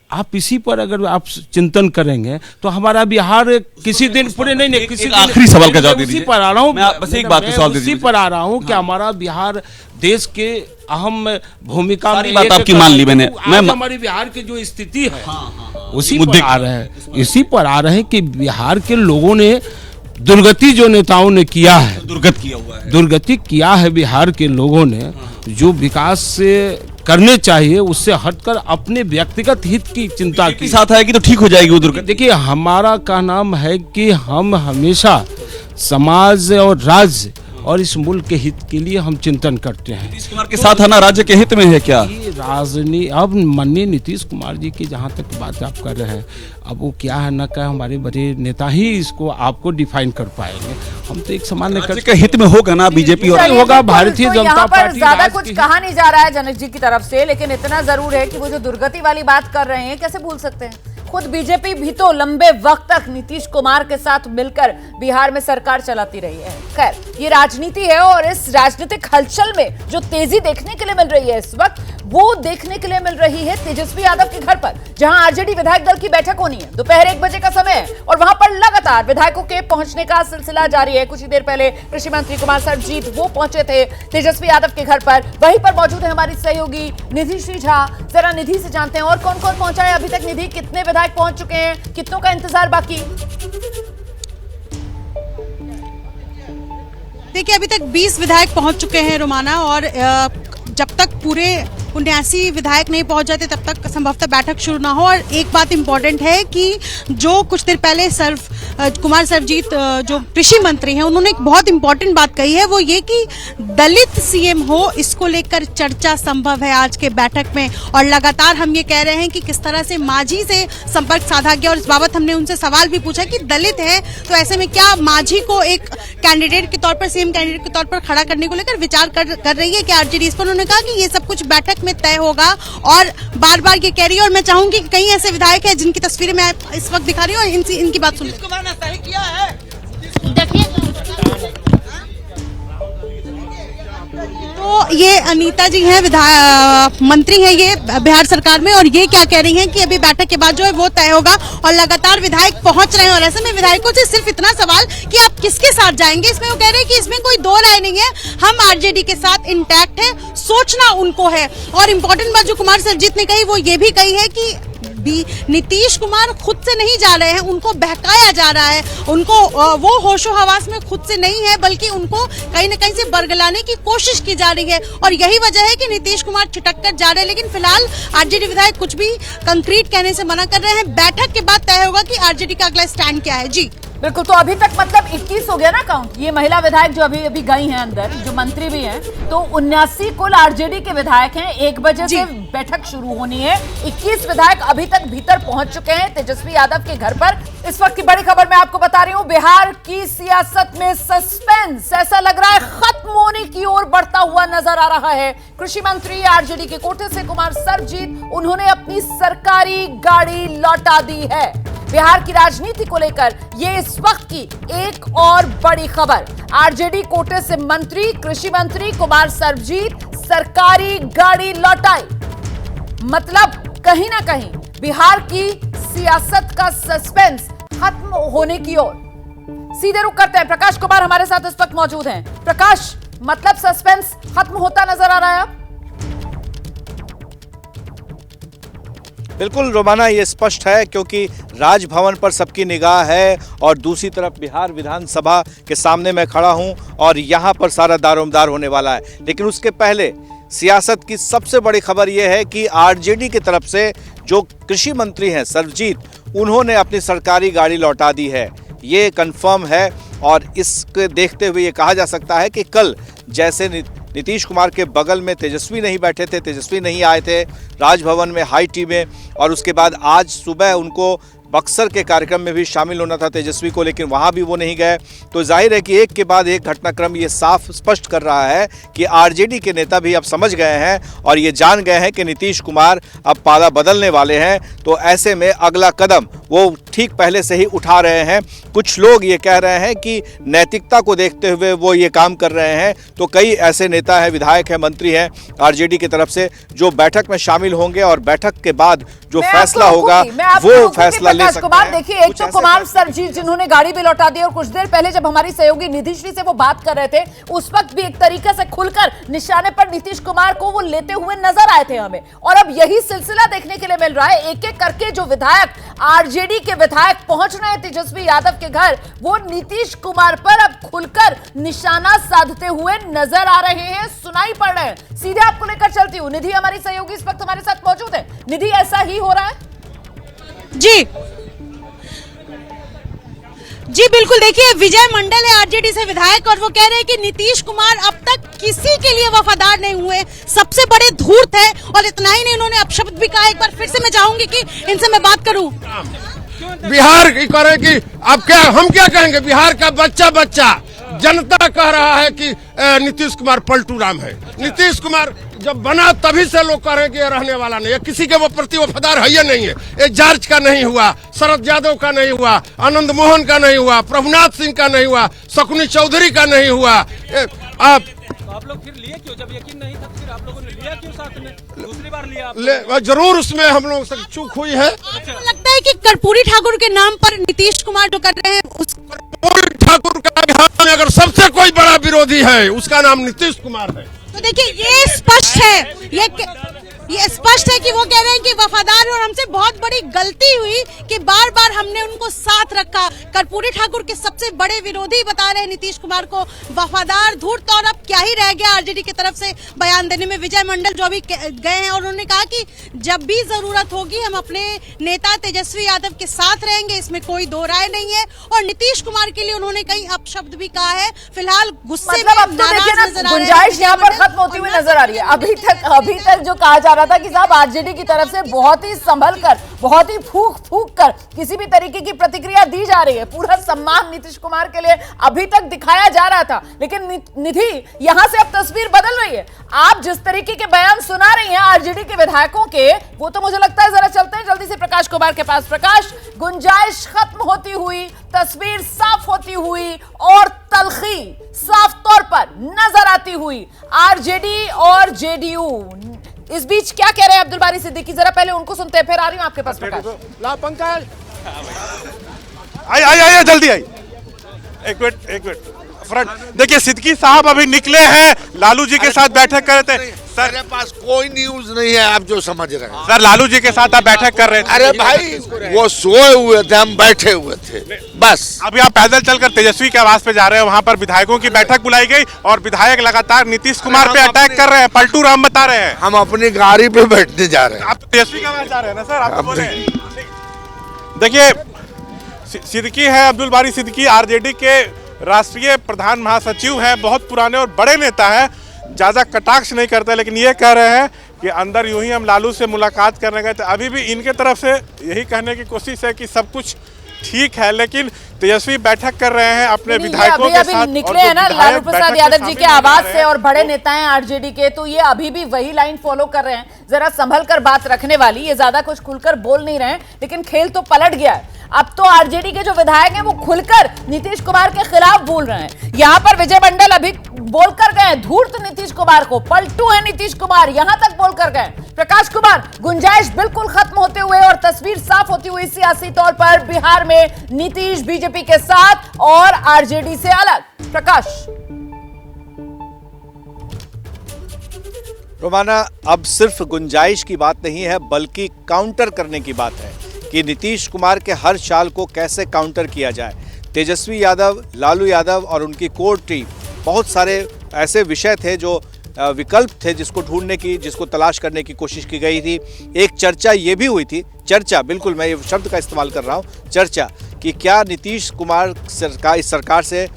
आप इसी पर अगर आप चिंतन करेंगे तो हमारा बिहार किसी दिन पूरे नहीं किसी आखिरी सवाल का जवाब दे दीजिए। उसी पर आ रहा हूँ, मैं बस एक बात का सवाल दे दीजिए। उसी पर आ रहा हूँ कि हमारा बिहार देश के अहम भूमिका सारी में बात आपकी मान ली मैंने। आज हमारी बिहार की जो स्थिति है उसी पर आ रहे हैं, इसी पर आ रहे हैं कि बिहार के लोगों ने दुर्गति जो नेताओं ने किया है, दुर्गति किया है बिहार के लोगों ने, जो विकास से करने चाहिए उससे हटकर अपने व्यक्तिगत हित की चिंता की साथ आएगी तो ठीक हो जाएगी वो दुर्गति। देखिए, हमारा का नाम है कि हम हमेशा समाज और राज्य और इस मुल्क के हित के लिए हम चिंतन करते हैं। नीतीश कुमार के साथ आना राज्य के हित में है क्या? राजनीति अब माननीय नीतीश कुमार जी की जहाँ तक बात आप कर रहे हैं, अब वो क्या है न क्या, हमारे बड़े नेता ही इसको आपको डिफाइन कर पाएंगे। हम तो एक सामान्य राज्य के हित में होगा ना बीजेपी और होगा भारतीय जनता पार्टी। ज्यादा कुछ कहा नहीं जा रहा है जनक जी की तरफ से, लेकिन इतना जरूर है कि वो जो दुर्गति वाली बात कर रहे हैं कैसे भूल सकते हैं। खुद बीजेपी भी तो लंबे वक्त तक नीतीश कुमार के साथ मिलकर बिहार में सरकार चलाती रही है। खैर, ये राजनीति है और इस राजनीतिक हलचल में जो तेजी देखने के लिए मिल रही है इस वक्त, वो देखने के लिए मिल रही है तेजस्वी यादव के घर पर, जहां आरजेडी विधायक दल की बैठक होनी है। दोपहर 1 बजे का समय है और वहां पर लगातार विधायकों के पहुंचने का सिलसिला जारी है। कुछ ही देर पहले कृषि मंत्री कुमार सर्वजीत वो पहुंचे थे तेजस्वी यादव के घर पर। वहीं पर मौजूद है हमारी सहयोगी निधि श्री झा। जरा निधि से जानते हैं और कौन कौन पहुंचा है अभी तक। निधि, कितने विधायक पहुंच चुके हैं, कितनों का इंतजार बाकी? देखिए, अभी तक 20 विधायक पहुंच चुके हैं रोमाना, और जब तक पूरे 79 विधायक नहीं पहुंच जाते तब तक संभवतः बैठक शुरू ना हो। और एक बात इंपॉर्टेंट है कि जो कुछ देर पहले कुमार सर्वजीत जो कृषि मंत्री हैं, उन्होंने एक बहुत इंपॉर्टेंट बात कही है, वो ये कि दलित सीएम हो, इसको लेकर चर्चा संभव है आज के बैठक में। और लगातार हम ये कह रहे हैं कि किस तरह से मांझी से संपर्क साधा गया, और इस बाबत हमने उनसे सवाल भी पूछा कि दलित है तो ऐसे में क्या मांझी को एक कैंडिडेट के तौर पर, सीएम कैंडिडेट के तौर पर खड़ा करने को लेकर विचार कर रही है कि आरजेडी। इस पर उन्होंने कहा कि ये सब कुछ बैठक में तय होगा, और बार बार ये कह रही है। और मैं चाहूंगी कि कई ऐसे विधायक हैं जिनकी तस्वीरें मैं इस वक्त दिखा रही हूँ और इनकी बात सुनिए। तो ये अनीता जी हैं, मंत्री हैं ये बिहार सरकार में, और ये क्या कह रही हैं कि अभी बैठक के बाद जो है वो तय होगा, और लगातार विधायक पहुंच रहे हैं। और ऐसे में विधायकों से सिर्फ इतना सवाल कि आप किसके साथ जाएंगे, इसमें वो कह रहे हैं कि इसमें कोई दो राय नहीं है, हम आरजेडी के साथ इंटैक्ट है, सोचना उनको है। और इम्पोर्टेंट बात जो कुमार सर्वजीत ने कही वो ये भी कही है कि नीतीश कुमार खुद से नहीं जा रहे हैं, उनको बहकाया जा रहा है, उनको वो होशो हवास में खुद से नहीं है, बल्कि उनको कहीं न कहीं से बरगलाने की कोशिश की जा रही है। और यही वजह है कि नीतीश कुमार छिटक कर जा रहे हैं। लेकिन फिलहाल आरजेडी विधायक कुछ भी कंक्रीट कहने से मना कर रहे हैं। बैठक के बाद तय होगा कि आरजेडी का अगला स्टैंड क्या है। जी बिल्कुल, तो अभी तक मतलब 21 हो गया ना काउंट। ये महिला विधायक जो अभी गई हैं अंदर, जो मंत्री भी हैं, तो 79 कुल आरजेडी के विधायक हैं। 1 बजे से बैठक शुरू होनी है। 21 विधायक अभी तक भीतर पहुंच चुके हैं तेजस्वी यादव के घर पर। इस वक्त की बड़ी खबर मैं आपको बता रही हूं, बिहार की सियासत में सस्पेंस ऐसा लग रहा है खत्म होने की ओर बढ़ता हुआ नजर आ रहा है। कृषि मंत्री आरजेडी के कोटे से कुमार सर्वजीत, उन्होंने अपनी सरकारी गाड़ी लौटा दी है। बिहार की राजनीति को लेकर ये इस वक्त की एक और बड़ी खबर। आरजेडी कोटे से मंत्री, कृषि मंत्री कुमार सर्वजीत सरकारी गाड़ी लौटाई। मतलब कहीं ना कहीं बिहार की सियासत का सस्पेंस खत्म होने की ओर। सीधे रुक करते हैं, प्रकाश कुमार हमारे साथ इस वक्त मौजूद हैं। प्रकाश, मतलब सस्पेंस खत्म होता नजर आ रहा है? बिल्कुल रोमाना, ये स्पष्ट है क्योंकि राजभवन पर सबकी निगाह है और दूसरी तरफ बिहार विधानसभा के सामने मैं खड़ा हूं और यहां पर सारा दारोमदार होने वाला है। लेकिन उसके पहले सियासत की सबसे बड़ी खबर यह है कि आरजेडी की तरफ से जो कृषि मंत्री हैं सर्वजीत, उन्होंने अपनी सरकारी गाड़ी लौटा दी है। ये कंफर्म है और इसके देखते हुए ये कहा जा सकता है कि कल जैसे नीतीश कुमार के बगल में तेजस्वी नहीं बैठे थे, तेजस्वी नहीं आए थे राजभवन में हाई टी में, और उसके बाद आज सुबह उनको बक्सर के कार्यक्रम में भी शामिल होना था तेजस्वी को, लेकिन वहां भी वो नहीं गए। तो जाहिर है कि एक के बाद एक घटनाक्रम ये साफ स्पष्ट कर रहा है कि आरजेडी के नेता भी अब समझ गए हैं और ये जान गए हैं कि नीतीश कुमार अब पाला बदलने वाले हैं। तो ऐसे में अगला कदम वो ठीक पहले से ही उठा रहे हैं। कुछ लोग ये कह रहे हैं कि नैतिकता को देखते हुए वो ये काम कर रहे हैं। तो कई ऐसे नेता हैं, विधायक हैं, मंत्री हैं आरजेडी की तरफ से जो बैठक में शामिल होंगे और बैठक के बाद जो फैसला होगा वो फैसला ले सकते हैं। देखिए, एक तो कुमार सरजीत जिन्होंने गाड़ी भी लौटा दी, और कुछ देर पहले जब हमारी सहयोगी निधिश्री से वो बात कर रहे थे उस वक्त भी एक तरीके से खुलकर निशाने पर नीतीश कुमार को वो लेते हुए नजर आए थे हमें। और अब यही सिलसिला देखने के लिए मिल रहा है। एक एक करके जो विधायक आरजेडी के विधायक पहुंच रहे हैं तेजस्वी यादव के घर, वो नीतीश कुमार पर अब खुलकर निशाना साधते हुए नजर आ रहे हैं, सुनाई पड़ रहे हैं। सीधे आपको लेकर चलती हूँ, निधि हमारी सहयोगी इस वक्त हमारे साथ मौजूद है। निधि, ऐसा ही हो रहा है? जी बिल्कुल। देखिए, विजय मंडल है आरजेडी से विधायक और वो कह रहे हैं कि नीतीश कुमार अब तक किसी के लिए वफादार नहीं हुए, सबसे बड़े धूर्त है। और इतना ही नहीं, इन्होंने अपशब्द भी कहा। एक बार फिर से मैं चाहूंगी कि इनसे मैं बात करूं। बिहार की करें कि अब क्या हम क्या कहेंगे? बिहार का बच्चा बच्चा जनता कह रहा है कि नीतीश कुमार पलटू राम है। नीतीश कुमार जब बना तभी से लोग कह रहे हैं कि ये रहने वाला नहीं है, किसी के वो प्रति वफादार है ये नहीं है। ये जॉर्ज का नहीं हुआ, शरद यादव का नहीं हुआ, आनंद मोहन का नहीं हुआ, प्रभुनाथ सिंह का नहीं हुआ, शकुनी चौधरी का नहीं हुआ। आप लोग फिर लिए क्यों? जब यकीन नहीं था फिर आप लोगों ने लिया क्यों साथ में? दूसरी बार लिया जरूर उसमें हम लोगों से चूक हुई है। लगता है कि कर्पूरी ठाकुर के नाम पर नीतीश कुमार जो कर रहे हैं कर्पूरी ठाकुर का बिहार में अगर सबसे कोई बड़ा विरोधी है उसका नाम नीतीश कुमार है। तो देखिए, ये स्पष्ट है, ये स्पष्ट है कि वो कह रहे हैं कि वफादार, और हमसे बहुत बड़ी गलती हुई कि बार बार हमने उनको साथ रखा। कर्पूरी ठाकुर के सबसे बड़े विरोधी बता रहे हैं नीतीश कुमार को वफादार, धूर्त। और अब क्या ही रह गया आरजेडी की तरफ से बयान देने में। विजय मंडल जो अभी गए हैं और उन्होंने कहा कि जब भी जरूरत होगी हम अपने नेता तेजस्वी यादव के साथ रहेंगे, इसमें कोई दो राय नहीं है। और नीतीश कुमार के लिए उन्होंने कई अपशब्द भी कहा है। फिलहाल गुस्से में गुंजाइश यहाँ पर खत्म होती हुई नजर आ रही है। अभी तक जो कहा जा रहा था कि साहब आरजेडी की तरफ से बहुत ही संभल कर, बहुत ही फूंक कर किसी भी तरीके की प्रतिक्रिया दी जा रही है, पूरा सम्मान नीतीश कुमार के लिए अभी तक दिखाया जा रहा था। लेकिन निधि, यहां से अब तस्वीर बदल रही है। आप जिस तरीके के बयान सुना रही हैं आरजेडी के विधायकों के, वो तो मुझे लगता है, जरा चलते हैं जल्दी से प्रकाश कुमार के पास। प्रकाश, गुंजाइश खत्म होती हुई, तस्वीर साफ होती हुई और तलखी साफ तौर पर नजर आती हुई आरजेडी और जेडीयू। इस बीच क्या कह रहे हैं अब्दुल बारी सिद्दीकी? जरा पहले उनको सुनते हैं, फिर आ रही हूं आपके पास। प्रकाश, ला पंकज, आइए जल्दी आइए। एक मिनट फ्रंट। देखिए, सिद्दीकी साहब अभी निकले हैं, लालू जी के साथ बैठक कर रहे थे। सर, मेरे पास कोई न्यूज नहीं है, आप जो समझ रहे हैं। सर, लालू जी के साथ आप बैठक कर रहे थे। अरे भाई, वो सोए हुए थे, हम बैठे हुए थे बस। अभी आप पैदल चलकर तेजस्वी के आवास पे जा रहे हैं, वहाँ पर विधायकों की बैठक बुलाई गई और विधायक लगातार नीतीश कुमार पे अटैक कर रहे हैं, पलटू राम बता रहे हैं। हम अपनी गाड़ी पे बैठने जा रहे हैं। आप तेजस्वी के आवास जा रहे हैं ना सर? आप बोले। देखिए, सिद्दीकी है अब्दुल बारी सिद्दीकी, आरजेडी के राष्ट्रीय प्रधान महासचिव हैं, बहुत पुराने और बड़े नेता हैं, ज़्यादा कटाक्ष नहीं करते, लेकिन ये कह रहे हैं कि अंदर यूं ही हम लालू से मुलाकात करने गए थे। अभी भी इनके तरफ से यही कहने की कोशिश है कि सब कुछ ठीक है, लेकिन तेजस्वी बैठक कर रहे हैं अपने विधायकों के साथ। निकले हैं ना लालू प्रसाद यादव जी के आवाज से, और बड़े नेता हैं आरजेडी के, तो ये अभी भी वही लाइन फॉलो कर रहे हैं, जरा संभल कर बात रखने वाली। ये ज्यादा कुछ खुलकर बोल नहीं रहे हैं, लेकिन खेल तो पलट गया है। अब तो आरजेडी के जो विधायक हैं वो खुलकर नीतीश कुमार के खिलाफ बोल रहे हैं। यहाँ पर विजय मंडल अभी बोलकर गए धूर्त नीतीश कुमार को, पलटू है नीतीश कुमार, यहां तक बोलकर गए। प्रकाश कुमार, गुंजाइश बिल्कुल खत्म होते हुए और तस्वीर साफ होती हुई सियासी तौर पर बिहार में नीतीश बीजेपी के साथ और आरजेडी से अलग। प्रकाश। रोमाना, अब सिर्फ गुंजाइश की बात नहीं है, बल्कि काउंटर करने की बात है कि नीतीश कुमार के हर चाल को कैसे काउंटर किया जाए। तेजस्वी यादव, लालू यादव और उनकी कोर टीम, बहुत सारे ऐसे विषय थे जो विकल्प थे जिसको ढूंढने की, जिसको तलाश करने की कोशिश की गई थी। एक चर्चा ये भी हुई थी, चर्चा, बिल्कुल मैं ये शब्द का इस्तेमाल कर रहा हूँ, चर्चा, कि क्या नीतीश कुमार सरकार, इस सरकार से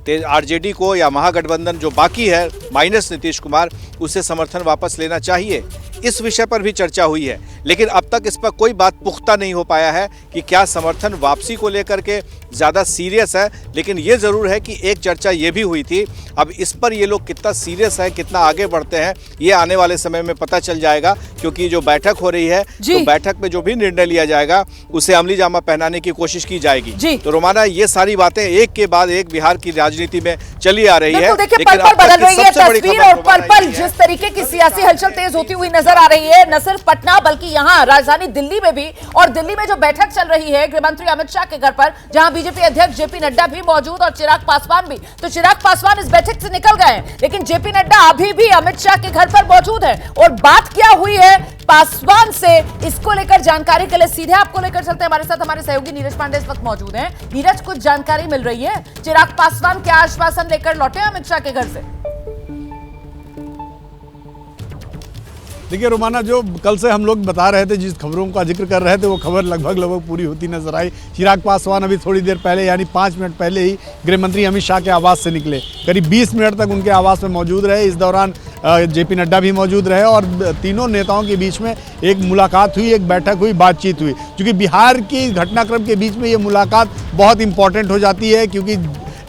आरजेडी को या महागठबंधन जो बाकी है माइनस नीतीश कुमार, उससे समर्थन वापस लेना चाहिए। इस विषय पर भी चर्चा हुई है, लेकिन अब तक इस पर कोई बात पुख्ता नहीं हो पाया है कि क्या समर्थन वापसी को लेकर के ज़्यादा सीरियस है। लेकिन ये ज़रूर है कि एक चर्चा ये भी हुई थी, अब इस पर ये लोग कितना सीरियस है, कितना आगे बढ़ते हैं, ये आने वाले समय में पता चल जाएगा, क्योंकि जो बैठक हो रही है तो बैठक में जो भी निर्णय लिया जाएगा उसे अमली जामा पहनाने की कोशिश की जाएगी। तो रोमाना, ये सारी बातें एक के बाद एक बिहार की राजनीति में चली आ रही है। देखिए, पल-पल बदल रही है तस्वीर और पल-पल जिस तरीके की सियासी हलचल तेज होती हुई नजर आ रही है, न सिर्फ पटना बल्कि यहाँ राजधानी दिल्ली में भी, और दिल्ली में जो बैठक चल रही है गृहमंत्री अमित शाह के घर पर, जहां बीजेपी अध्यक्ष जेपी नड्डा भी मौजूद और चिराग पासवान भी। तो चिराग पासवान इस बैठक से निकल गए हैं, लेकिन जेपी नड्डा अभी भी अमित शाह के घर पर मौजूद है। और बात क्या हुई है पासवान से, इसको लेकर जानकारी के लिए सीधे आपको लेकर चलते हैं। हमारे साथ हमारे सहयोगी नीरज पांडे इस वक्त मौजूद हैं। नीरज, कुछ जानकारी मिल रही है? चिराग पासवान क्या आश्वासन लेकर लौटे अमित शाह के घर से? देखिए रोमाना, जो कल से हम लोग बता रहे थे, जिस खबरों का जिक्र कर रहे थे, वो खबर लगभग पूरी होती नजर आई। चिराग पासवान अभी थोड़ी देर पहले, यानी 5 मिनट पहले ही गृहमंत्री अमित शाह के आवास से निकले। करीब 20 मिनट तक उनके आवास में मौजूद रहे। इस दौरान जेपी नड्डा भी मौजूद रहे और तीनों नेताओं के बीच में एक मुलाकात हुई, एक बैठक हुई, बातचीत हुई। क्योंकि बिहार की घटनाक्रम के बीच में ये मुलाकात बहुत इंपॉर्टेंट हो जाती है, क्योंकि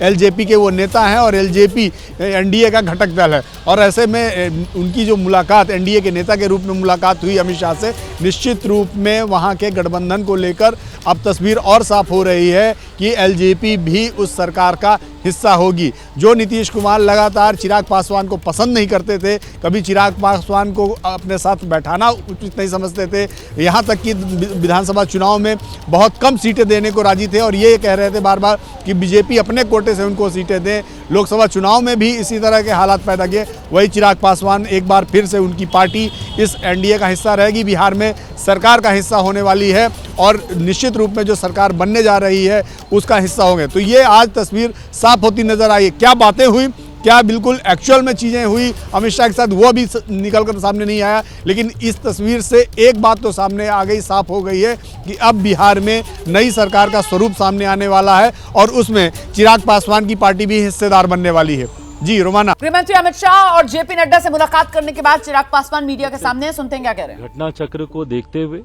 एलजेपी के वो नेता हैं और एलजेपी एनडीए का घटक दल है। और ऐसे में उनकी जो मुलाकात एनडीए के नेता के रूप में मुलाकात हुई अमित शाह से, निश्चित रूप में वहाँ के गठबंधन को लेकर अब तस्वीर और साफ हो रही है कि एलजेपी भी उस सरकार का हिस्सा होगी। जो नीतीश कुमार लगातार चिराग पासवान को पसंद नहीं करते थे, कभी चिराग पासवान को अपने साथ बैठाना उचित नहीं समझते थे, यहाँ तक कि विधानसभा चुनाव में बहुत कम सीटें देने को राजी थे और ये कह रहे थे बार बार कि बीजेपी अपने कोटे से उनको सीटें दें। लोकसभा चुनाव में भी इसी तरह के हालात पैदा किए। वही चिराग पासवान एक बार फिर से उनकी पार्टी इस एनडीए का हिस्सा रहेगी, बिहार में सरकार का हिस्सा होने वाली है और निश्चित रूप में जो सरकार बनने जा रही है उसका हिस्सा होंगे। तो ये आज तस्वीर साफ होती नजर आई। क्या बातें हुई, क्या बिल्कुल एक्चुअल में चीज़ें हुई अमित शाह के साथ, वो भी निकल कर सामने नहीं आया। लेकिन इस तस्वीर से एक बात तो सामने आ गई, साफ हो गई है कि अब बिहार में नई सरकार का स्वरूप सामने आने वाला है और उसमें चिराग पासवान की पार्टी भी हिस्सेदार बनने वाली है। जी रोमाना। गृहमंत्री अमित शाह और जेपी नड्डा से मुलाकात करने के बाद चिराग पासवान मीडिया के सामने, सुनते हैं क्या कह रहे हैं। घटना चक्र को देखते हुए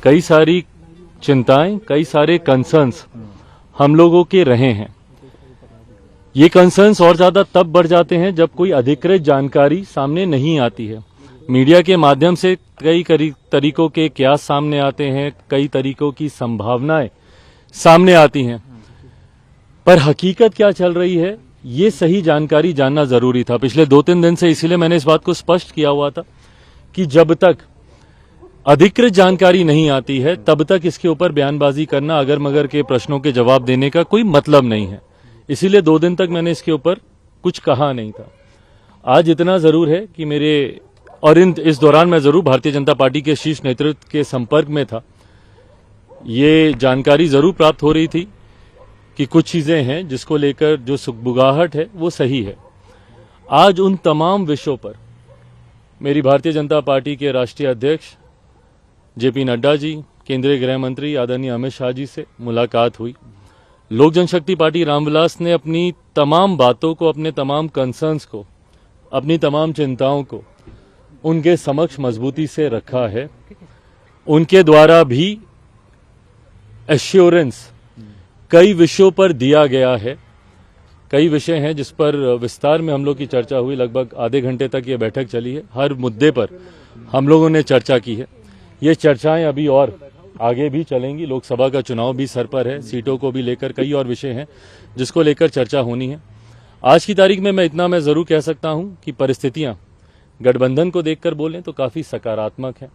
कई सारी चिंताएं, कई सारे कंसर्न्स हम लोगों के रहे हैं। ये कंसर्न्स और ज्यादा तब बढ़ जाते हैं जब कोई अधिकृत जानकारी सामने नहीं आती है। मीडिया के माध्यम से कई तरीकों के कयास सामने आते हैं, कई तरीकों की संभावनाएं सामने आती हैं, पर हकीकत क्या चल रही है ये सही जानकारी जानना जरूरी था। पिछले 2-3 दिन से इसीलिए मैंने इस बात को स्पष्ट किया हुआ था कि जब तक अधिकृत जानकारी नहीं आती है तब तक इसके ऊपर बयानबाजी करना, अगर मगर के प्रश्नों के जवाब देने का कोई मतलब नहीं है। इसीलिए 2 दिन तक मैंने इसके ऊपर कुछ कहा नहीं था। आज इतना जरूर है कि मेरे और इस दौरान मैं जरूर भारतीय जनता पार्टी के शीर्ष नेतृत्व के संपर्क में था। ये जानकारी जरूर प्राप्त हो रही थी कि कुछ चीजें हैं जिसको लेकर जो सुगबुगाहट है वो सही है। आज उन तमाम विषयों पर मेरी भारतीय जनता पार्टी के राष्ट्रीय अध्यक्ष जेपी नड्डा जी, केंद्रीय गृह मंत्री आदरणीय अमित शाह जी से मुलाकात हुई। लोक जनशक्ति पार्टी रामविलास ने अपनी तमाम बातों को, अपने तमाम कंसर्न्स को, अपनी तमाम चिंताओं को उनके समक्ष मजबूती से रखा है। उनके द्वारा भी एश्योरेंस कई विषयों पर दिया गया है। कई विषय हैं जिस पर विस्तार में हम लोग की चर्चा हुई। लगभग आधे घंटे तक ये बैठक चली है। हर मुद्दे पर हम लोगों ने चर्चा की है। ये चर्चाएं अभी और आगे भी चलेंगी। लोकसभा का चुनाव भी सर पर है, सीटों को भी लेकर कई और विषय हैं जिसको लेकर चर्चा होनी है। आज की तारीख में मैं जरूर कह सकता हूं कि परिस्थितियां गठबंधन को देखकर बोलें तो काफी सकारात्मक है।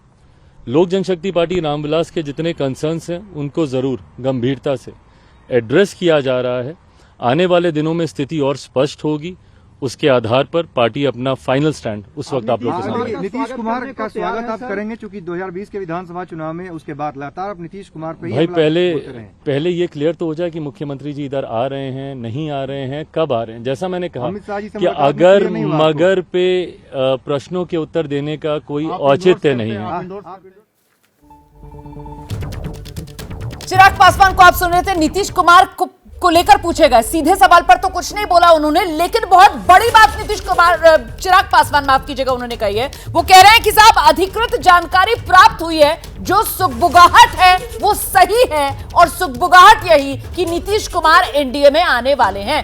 लोक जनशक्ति पार्टी रामविलास के जितने कंसर्न्स हैं उनको जरूर गंभीरता से एड्रेस किया जा रहा है। आने वाले दिनों में स्थिति और स्पष्ट होगी, उसके आधार पर पार्टी अपना फाइनल स्टैंड उस वक्त आप लोगों के सामने। नीतीश कुमार का स्वागत आप करेंगे क्योंकि 2020 के विधानसभा चुनाव में उसके बाद लगातार आप नीतीश कुमार पे भाई पहले ये क्लियर तो हो जाए कि मुख्यमंत्री जी इधर आ रहे हैं, नहीं आ रहे हैं, कब आ रहे हैं। जैसा मैंने कहा कि अगर मगर पे प्रश्नों के उत्तर देने का कोई औचित्य नहीं है। चिराग पासवान को आप सुन रहे थे। नीतीश कुमार को को लेकर पूछे गए, सीधे सवाल पर तो कुछ नहीं बोला उन्होंने, लेकिन बहुत बड़ी बात नीतीश कुमार, चिराग पासवान माफ कीजिएगा, उन्होंने कही है। वो कह रहे हैं कि साहब अधिकृत जानकारी प्राप्त हुई है, जो सुगबुगाहट है वो सही है, और सुगबुगाहट यही कि नीतीश कुमार एनडीए में आने वाले हैं।